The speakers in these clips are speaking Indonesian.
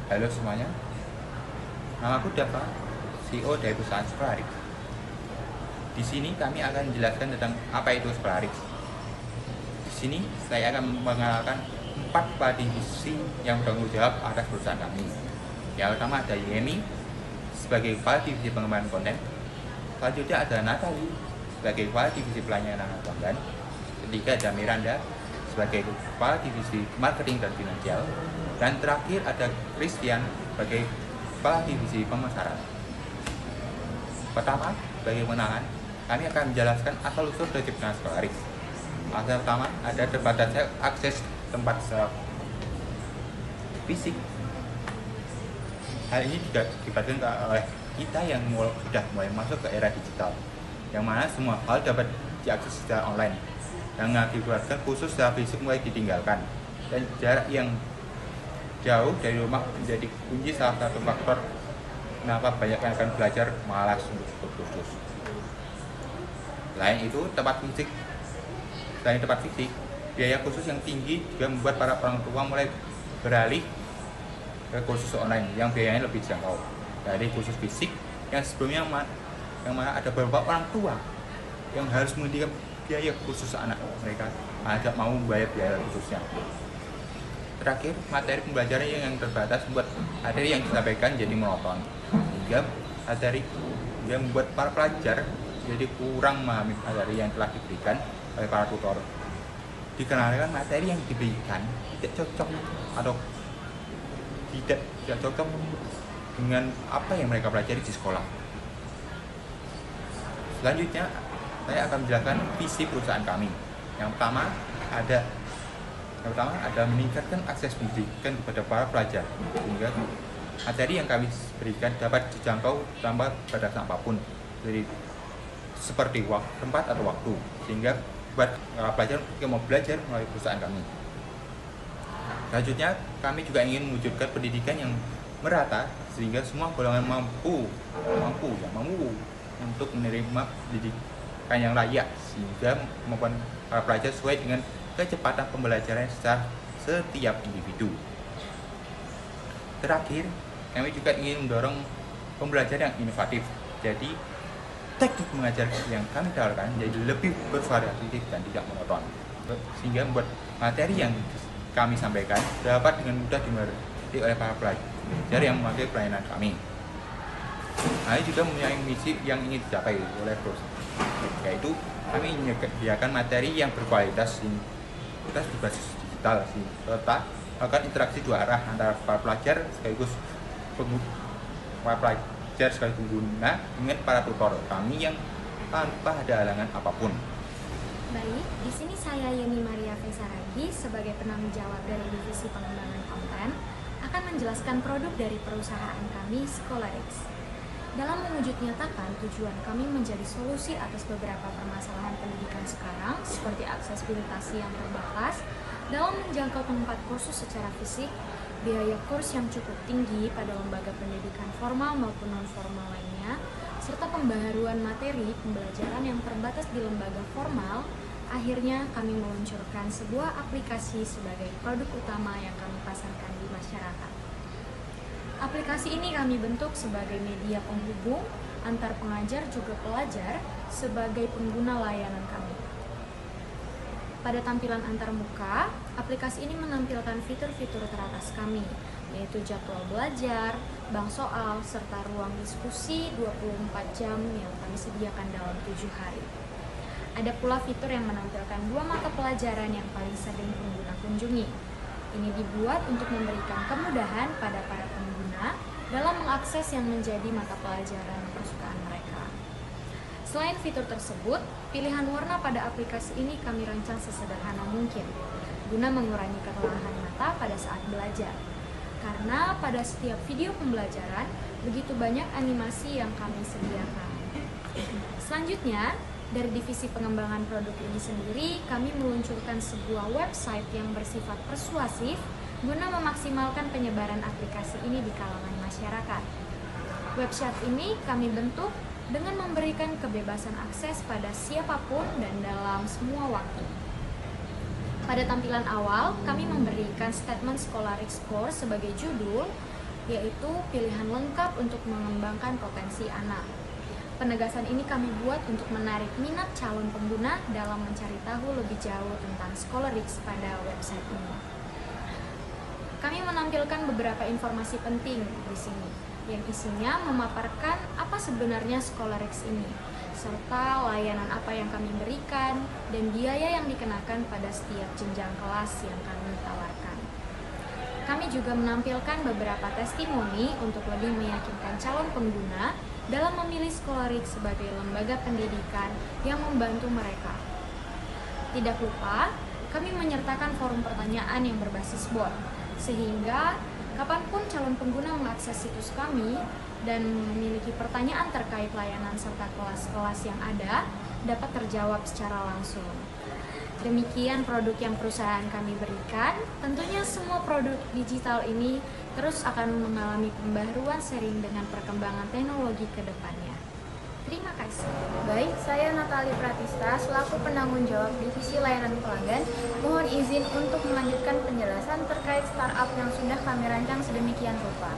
Halo semuanya, nama aku Dava, CEO dari perusahaan Solaris. Di sini kami akan menjelaskan tentang apa itu Solaris. Di sini saya akan mengenalkan 4 kepala divisi yang bertanggung jawab atas perusahaan kami. Yang pertama ada Yemi sebagai kepala divisi pengembangan konten. Selanjutnya ada Natali sebagai kepala divisi pelayanan pelanggan. Ketiga ada Miranda sebagai kepala divisi marketing dan finansial. Dan terakhir ada Christian sebagai kepala divisi pemasaran. Pertama, sebagai kemenangan, kami akan menjelaskan asal-usul terciptanya Solaris. Asal pertama, ada terbatasnya akses tempat secara fisik. Hal ini juga dibatasi oleh kita yang sudah mulai masuk ke era digital, yang mana semua hal dapat diakses secara online, yang mengakibatkan khusus secara fisik mulai ditinggalkan, dan jarak yang jauh dari rumah menjadi kunci salah satu faktor kenapa banyak yang akan belajar malas untuk ikut kursus. Selain tempat fisik, biaya kursus yang tinggi juga membuat para orang tua mulai beralih ke kursus online yang biayanya lebih jangkau dari kursus fisik yang sebelumnya yang mana ada beberapa orang tua yang harus menghentikan biaya kursus anak mereka tidak mau membayar biaya kursusnya. Terakhir, materi pembelajaran yang terbatas membuat materi yang disampaikan jadi monoton, hingga membuat para pelajar jadi kurang memahami materi yang telah diberikan oleh para tutor. Dikarenakan materi yang diberikan tidak cocok atau tidak cocok dengan apa yang mereka pelajari di sekolah. Selanjutnya, saya akan menjelaskan visi perusahaan kami. Yang pertama ada meningkatkan akses pendidikan kepada para pelajar, sehingga materi yang kami berikan dapat dijangkau tanpa batas apapun, seperti tempat atau waktu, sehingga buat pelajar yang mau belajar melalui perusahaan kami. Selanjutnya, kami juga ingin mewujudkan pendidikan yang merata, sehingga semua golongan mampu untuk menerima pendidikan yang layak, sehingga membuat para pelajar sesuai dengan kecepatan pembelajaran secara setiap individu. Terakhir, kami juga ingin mendorong pembelajaran yang inovatif. Jadi, teknik mengajar yang kami tawarkan jadi lebih bervariatif dan tidak monoton, sehingga membuat materi yang kami sampaikan dapat dengan mudah dimengerti oleh para pelajar yang memakai pelayanan kami. Kami juga mempunyai misi yang ingin dicapai oleh perusahaan, yaitu kami menyediakan materi yang berkualitas berbasis digital, serta melakukan interaksi dua arah antara para pelajar sekaligus pengguna dengan para tutor kami yang tanpa ada halangan apapun. Baik, di sini saya Yeni Maria Fesaragi sebagai penanggung jawab dari divisi pengembangan konten akan menjelaskan produk dari perusahaan kami Solaris. Dalam mewujud nyatakan tujuan kami menjadi solusi atas beberapa permasalahan pendidikan sekarang, seperti aksesibilitas yang terbatas dalam menjangkau tempat kursus secara fisik, biaya kurs yang cukup tinggi pada lembaga pendidikan formal maupun non-formal lainnya, serta pembaharuan materi pembelajaran yang terbatas di lembaga formal. Akhirnya kami meluncurkan sebuah aplikasi sebagai produk utama yang kami pasarkan di masyarakat. Aplikasi ini kami bentuk sebagai media penghubung antar pengajar juga pelajar sebagai pengguna layanan kami. Pada tampilan antarmuka, aplikasi ini menampilkan fitur-fitur teratas kami, yaitu jadwal belajar, bank soal, serta ruang diskusi 24 jam yang kami sediakan dalam 7 hari. Ada pula fitur yang menampilkan 2 mata pelajaran yang paling sering pengguna kunjungi. Ini dibuat untuk memberikan kemudahan pada para pengguna dalam mengakses yang menjadi mata pelajaran kesukaan mereka. Selain fitur tersebut, pilihan warna pada aplikasi ini kami rancang sesederhana mungkin, guna mengurangi kelelahan mata pada saat belajar. Karena pada setiap video pembelajaran, begitu banyak animasi yang kami sediakan. Selanjutnya, dari divisi pengembangan produk ini sendiri, kami meluncurkan sebuah website yang bersifat persuasif guna memaksimalkan penyebaran aplikasi ini di kalangan masyarakat. Website ini kami bentuk dengan memberikan kebebasan akses pada siapapun dan dalam semua waktu. Pada tampilan awal, kami memberikan statement Solaris Core sebagai judul yaitu pilihan lengkap untuk mengembangkan potensi anak. Penegasan ini kami buat untuk menarik minat calon pengguna dalam mencari tahu lebih jauh tentang Scholarix pada website ini. Kami menampilkan beberapa informasi penting di sini, yang isinya memaparkan apa sebenarnya Scholarix ini, serta layanan apa yang kami berikan, dan biaya yang dikenakan pada setiap jenjang kelas yang kami tawarkan. Kami juga menampilkan beberapa testimoni untuk lebih meyakinkan calon pengguna dalam memilih Scholarix sebagai lembaga pendidikan yang membantu mereka. Tidak lupa, kami menyertakan forum pertanyaan yang berbasis bot, sehingga kapanpun calon pengguna mengakses situs kami dan memiliki pertanyaan terkait layanan serta kelas-kelas yang ada, dapat terjawab secara langsung. Demikian produk yang perusahaan kami berikan. Tentunya semua produk digital ini terus akan mengalami pembaharuan seiring dengan perkembangan teknologi ke depannya. Terima kasih. Baik, saya Natali Pratista selaku penanggung jawab divisi layanan pelanggan. Mohon izin untuk melanjutkan penjelasan terkait startup yang sudah kami rancang sedemikian rupa.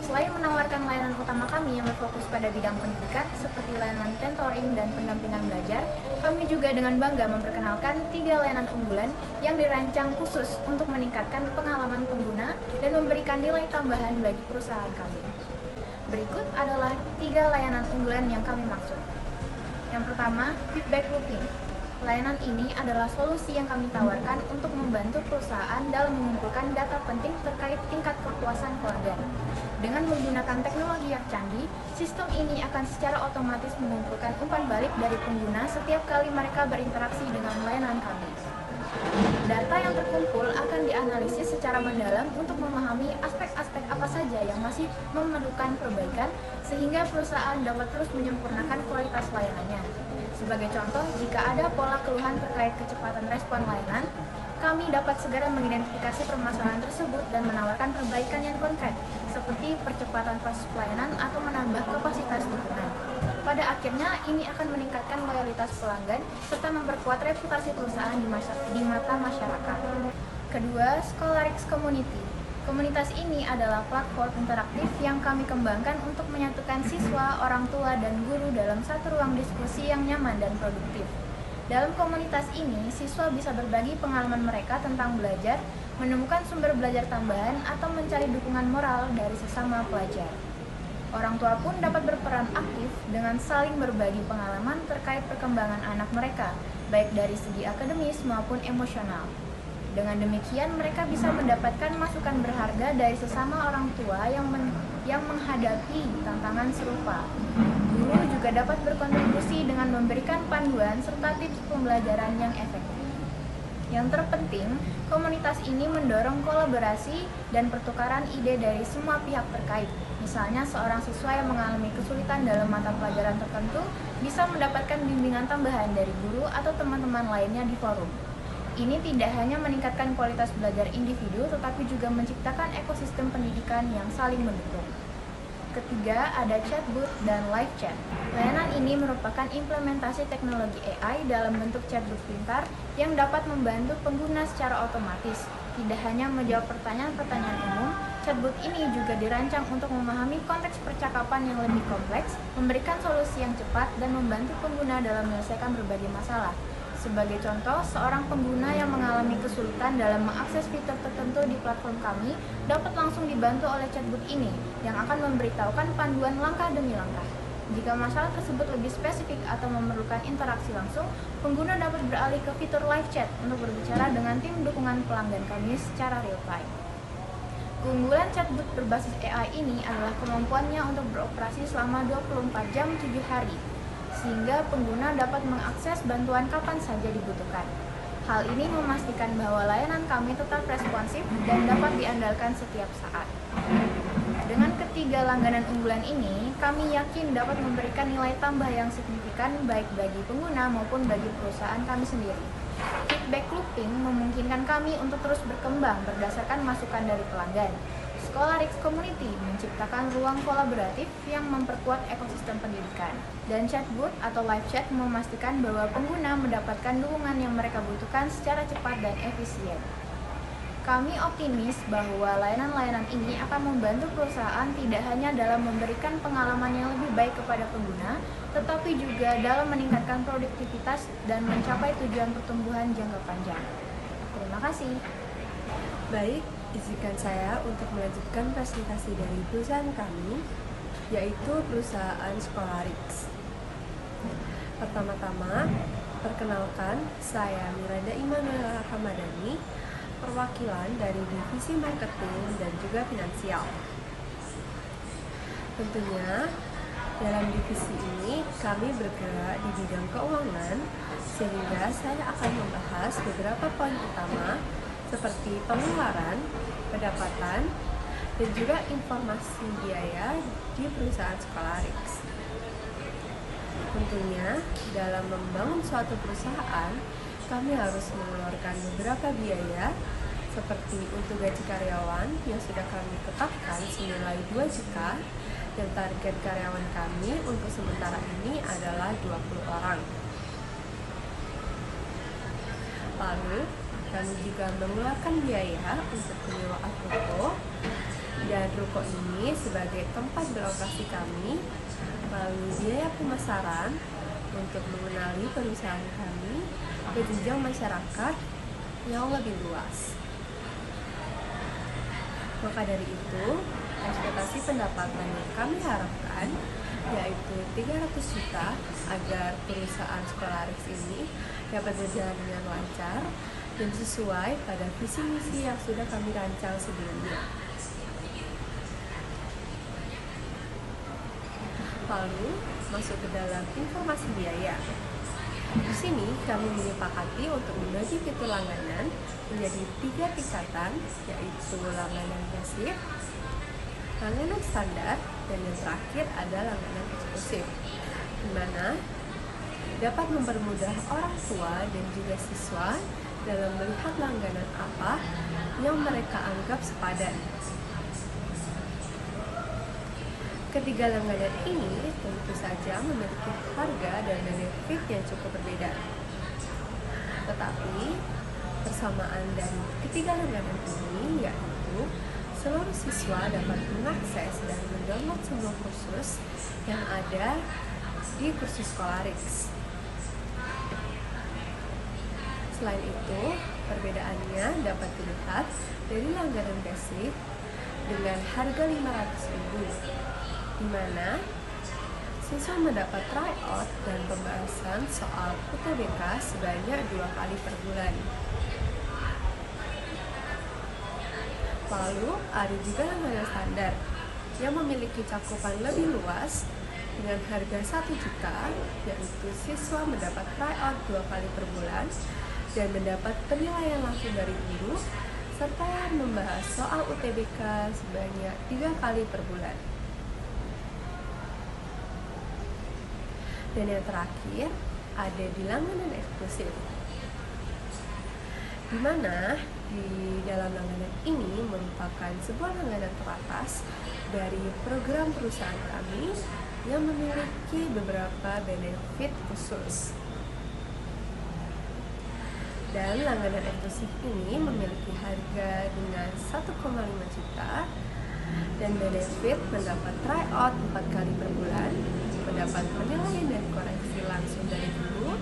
Selain menawarkan layanan utama kami yang berfokus pada bidang pendidikan seperti layanan mentoring dan pendampingan belajar, kami juga dengan bangga memperkenalkan 3 layanan unggulan yang dirancang khusus untuk meningkatkan pengalaman pengguna dan memberikan nilai tambahan bagi perusahaan kami. Berikut adalah 3 layanan unggulan yang kami maksud. Yang pertama, feedback looping. Layanan ini adalah solusi yang kami tawarkan untuk membantu perusahaan dalam mengumpulkan data penting terkait tingkat kepuasan pelanggan. Dengan menggunakan teknologi yang canggih, sistem ini akan secara otomatis mengumpulkan umpan balik dari pengguna setiap kali mereka berinteraksi dengan layanan kami. Data yang terkumpul akan dianalisis secara mendalam untuk memahami aspek-aspek apa saja yang masih memerlukan perbaikan sehingga perusahaan dapat terus menyempurnakan kualitas layanannya. Sebagai contoh, jika ada pola keluhan terkait kecepatan respon layanan, kami dapat segera mengidentifikasi permasalahan tersebut dan menawarkan perbaikan yang konkret, seperti percepatan proses pelayanan atau menambah kapasitas dukungan. Pada akhirnya, ini akan meningkatkan loyalitas pelanggan serta memperkuat reputasi perusahaan di mata masyarakat. Kedua, Scholarix Community. Komunitas ini adalah platform interaktif yang kami kembangkan untuk menyatukan siswa, orang tua, dan guru dalam satu ruang diskusi yang nyaman dan produktif. Dalam komunitas ini, siswa bisa berbagi pengalaman mereka tentang belajar, menemukan sumber belajar tambahan, atau mencari dukungan moral dari sesama pelajar. Orang tua pun dapat berperan aktif dengan saling berbagi pengalaman terkait perkembangan anak mereka, baik dari segi akademis maupun emosional. Dengan demikian, mereka bisa mendapatkan masukan berharga dari sesama orang tua yang menghadapi tantangan serupa. Guru juga dapat berkontribusi dengan memberikan panduan serta tips pembelajaran yang efektif. Yang terpenting, komunitas ini mendorong kolaborasi dan pertukaran ide dari semua pihak terkait. Misalnya, seorang siswa yang mengalami kesulitan dalam mata pelajaran tertentu bisa mendapatkan bimbingan tambahan dari guru atau teman-teman lainnya di forum. Ini tidak hanya meningkatkan kualitas belajar individu, tetapi juga menciptakan ekosistem pendidikan yang saling mendukung. Ketiga, ada chatbot dan live chat. Layanan ini merupakan implementasi teknologi AI dalam bentuk chatbot pintar yang dapat membantu pengguna secara otomatis. Tidak hanya menjawab pertanyaan-pertanyaan umum, chatbot ini juga dirancang untuk memahami konteks percakapan yang lebih kompleks, memberikan solusi yang cepat, dan membantu pengguna dalam menyelesaikan berbagai masalah. Sebagai contoh, seorang pengguna yang mengalami kesulitan dalam mengakses fitur tertentu di platform kami dapat langsung dibantu oleh chatbot ini yang akan memberitahukan panduan langkah demi langkah. Jika masalah tersebut lebih spesifik atau memerlukan interaksi langsung, pengguna dapat beralih ke fitur live chat untuk berbicara dengan tim dukungan pelanggan kami secara real time. Keunggulan chatbot berbasis AI ini adalah kemampuannya untuk beroperasi selama 24 jam 7 hari. Sehingga pengguna dapat mengakses bantuan kapan saja dibutuhkan. Hal ini memastikan bahwa layanan kami tetap responsif dan dapat diandalkan setiap saat. Dengan ketiga langganan unggulan ini, kami yakin dapat memberikan nilai tambah yang signifikan baik bagi pengguna maupun bagi perusahaan kami sendiri. Feedback looping memungkinkan kami untuk terus berkembang berdasarkan masukan dari pelanggan. Scholarix Community menciptakan ruang kolaboratif yang memperkuat ekosistem pendidikan. Dan chatbot atau live chat memastikan bahwa pengguna mendapatkan dukungan yang mereka butuhkan secara cepat dan efisien. Kami optimis bahwa layanan-layanan ini akan membantu perusahaan tidak hanya dalam memberikan pengalaman yang lebih baik kepada pengguna, tetapi juga dalam meningkatkan produktivitas dan mencapai tujuan pertumbuhan jangka panjang. Terima kasih. Baik, izinkan saya untuk melanjutkan presentasi dari perusahaan kami, yaitu perusahaan Scholarix. Pertama-tama, perkenalkan, saya Miranda Immanuela Ramadhani, perwakilan dari divisi marketing dan juga finansial. Tentunya dalam divisi ini kami bergerak di bidang keuangan, sehingga saya akan membahas beberapa poin utama seperti pengeluaran, pendapatan, dan juga informasi biaya di perusahaan Scholarix. Tentunya dalam membangun suatu perusahaan, kami harus mengeluarkan beberapa biaya seperti untuk gaji karyawan yang sudah kami tetapkan senilai 2 juta dan target karyawan kami untuk sementara ini adalah 20 orang. Lalu, kami juga mengeluarkan biaya untuk penyewaan ruko, dan ruko ini sebagai tempat beroperasi kami, lalu biaya pemasaran untuk mengenali perusahaan kami ke jenjang masyarakat yang lebih luas. Maka dari itu, ekspektasi pendapatan yang kami harapkan yaitu 300 juta agar perusahaan Scholarix ini dapat berjalan dengan lancar dan sesuai pada visi misi yang sudah kami rancang sebelumnya. Lalu, masuk ke dalam informasi biaya. Di sini kami menyepakati untuk membagi fitur langganan menjadi 3 tingkatan, yaitu langganan basic, langganan standar, dan yang terakhir ada langganan eksklusif, di mana dapat mempermudah orang tua dan juga siswa dalam melihat langganan apa yang mereka anggap sepadan. Ketiga langganan ini tentu saja memiliki harga dan benefit yang cukup berbeda. Tetapi, persamaan dari ketiga langganan ini yaitu seluruh siswa dapat mengakses dan mendownload semua kursus yang ada di kursus Scholarix. Selain itu, perbedaannya dapat dilihat dari langganan basic dengan harga 500.000, di mana siswa mendapat tryout dan pembahasan soal UTBK sebanyak 2 kali per bulan. Lalu, ada juga langganan standar yang memiliki cakupan lebih luas dengan harga 1 juta, yaitu siswa mendapat tryout 2 kali per bulan dan mendapat penilaian langsung dari guru serta membahas soal UTBK sebanyak 3 kali per bulan. Dan yang terakhir ada di langganan eksklusif, di mana di dalam langganan ini merupakan sebuah langganan teratas dari program perusahaan kami yang memiliki beberapa benefit khusus. Dan langganan eksklusif ini memiliki harga dengan 1,5 juta dan benefit mendapat tryout 4 kali per bulan, mendapat penilaian dan koreksi langsung dari guru,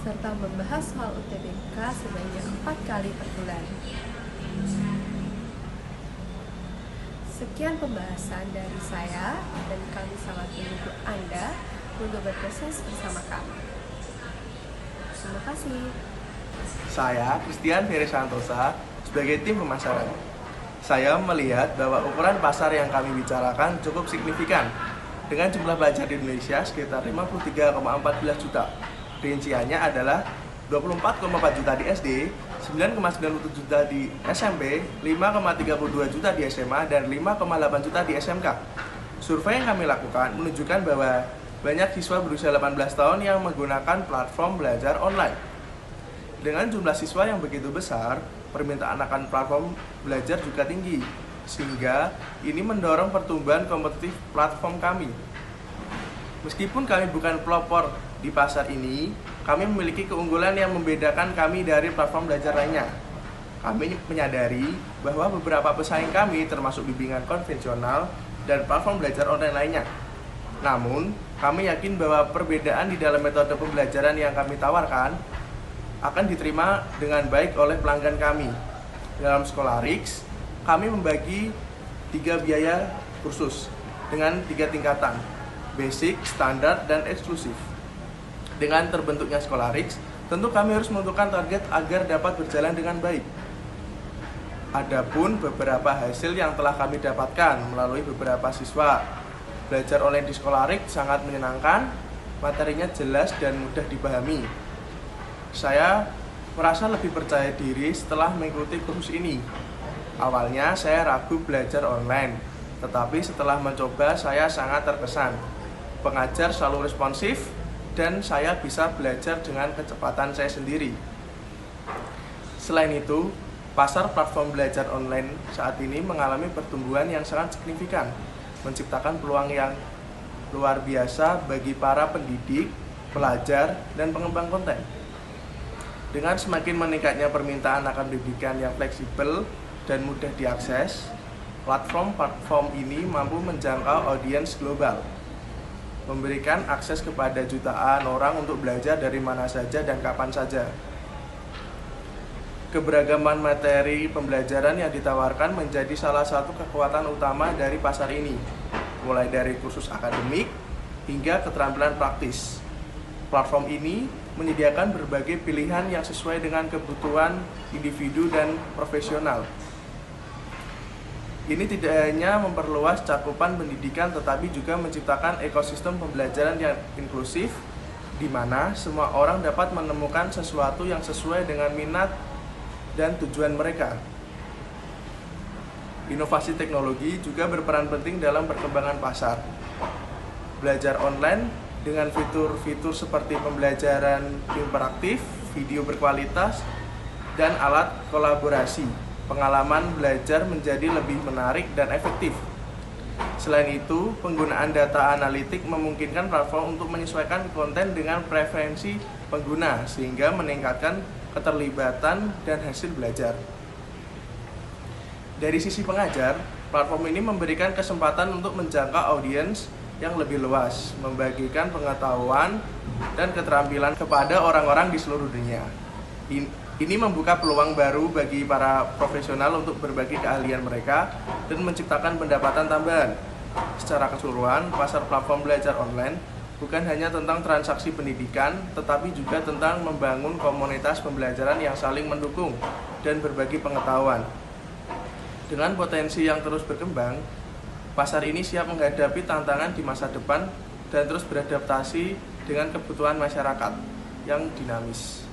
serta membahas soal UTBK sebanyak 4 kali per bulan. Sekian pembahasan dari saya dan kami sangat menunggu Anda untuk berproses bersama kami. Terima kasih. Saya, Christian Ferry Santosa, sebagai tim pemasaran. Saya melihat bahwa ukuran pasar yang kami bicarakan cukup signifikan, dengan jumlah pelajar di Indonesia sekitar 53,14 juta. Rinciannya adalah 24,4 juta di SD, 9,97 juta di SMP, 5,32 juta di SMA, dan 5,8 juta di SMK. Survei yang kami lakukan menunjukkan bahwa banyak siswa berusia 18 tahun yang menggunakan platform belajar online. Dengan jumlah siswa yang begitu besar, permintaan akan platform belajar juga tinggi, sehingga ini mendorong pertumbuhan kompetitif platform kami. Meskipun kami bukan pelopor di pasar ini, kami memiliki keunggulan yang membedakan kami dari platform belajar lainnya. Kami menyadari bahwa beberapa pesaing kami termasuk bimbingan konvensional dan platform belajar online lainnya. Namun, kami yakin bahwa perbedaan di dalam metode pembelajaran yang kami tawarkan akan diterima dengan baik oleh pelanggan kami. Dalam Scholarix, kami membagi 3 biaya kursus dengan 3 tingkatan, basic, standar, dan eksklusif. Dengan terbentuknya Scholarix, tentu kami harus menentukan target agar dapat berjalan dengan baik. Adapun beberapa hasil yang telah kami dapatkan melalui beberapa siswa, belajar online di Scholarix sangat menyenangkan, materinya jelas dan mudah dipahami. Saya merasa lebih percaya diri setelah mengikuti kursus ini. Awalnya saya ragu belajar online, tetapi setelah mencoba saya sangat terkesan. Pengajar selalu responsif dan saya bisa belajar dengan kecepatan saya sendiri. Selain itu, pasar platform belajar online saat ini mengalami pertumbuhan yang sangat signifikan, menciptakan peluang yang luar biasa bagi para pendidik, pelajar, dan pengembang konten. Dengan semakin meningkatnya permintaan akan pendidikan yang fleksibel dan mudah diakses, platform ini mampu menjangkau audiens global, memberikan akses kepada jutaan orang untuk belajar dari mana saja dan kapan saja. Keberagaman materi pembelajaran yang ditawarkan menjadi salah satu kekuatan utama dari pasar ini, mulai dari kursus akademik hingga keterampilan praktis. Platform ini menyediakan berbagai pilihan yang sesuai dengan kebutuhan individu dan profesional. Ini tidak hanya memperluas cakupan pendidikan, tetapi juga menciptakan ekosistem pembelajaran yang inklusif, di mana semua orang dapat menemukan sesuatu yang sesuai dengan minat dan tujuan mereka. Inovasi teknologi juga berperan penting dalam perkembangan pasar. Belajar online dengan fitur-fitur seperti pembelajaran interaktif, video berkualitas, dan alat kolaborasi, pengalaman belajar menjadi lebih menarik dan efektif. Selain itu, penggunaan data analitik memungkinkan platform untuk menyesuaikan konten dengan preferensi pengguna, sehingga meningkatkan keterlibatan dan hasil belajar. Dari sisi pengajar, platform ini memberikan kesempatan untuk menjangkau audiens yang lebih luas, membagikan pengetahuan dan keterampilan kepada orang-orang di seluruh dunia. Ini membuka peluang baru bagi para profesional untuk berbagi keahlian mereka dan menciptakan pendapatan tambahan. Secara keseluruhan, pasar platform belajar online bukan hanya tentang transaksi pendidikan, tetapi juga tentang membangun komunitas pembelajaran yang saling mendukung dan berbagi pengetahuan. Dengan potensi yang terus berkembang, pasar ini siap menghadapi tantangan di masa depan dan terus beradaptasi dengan kebutuhan masyarakat yang dinamis.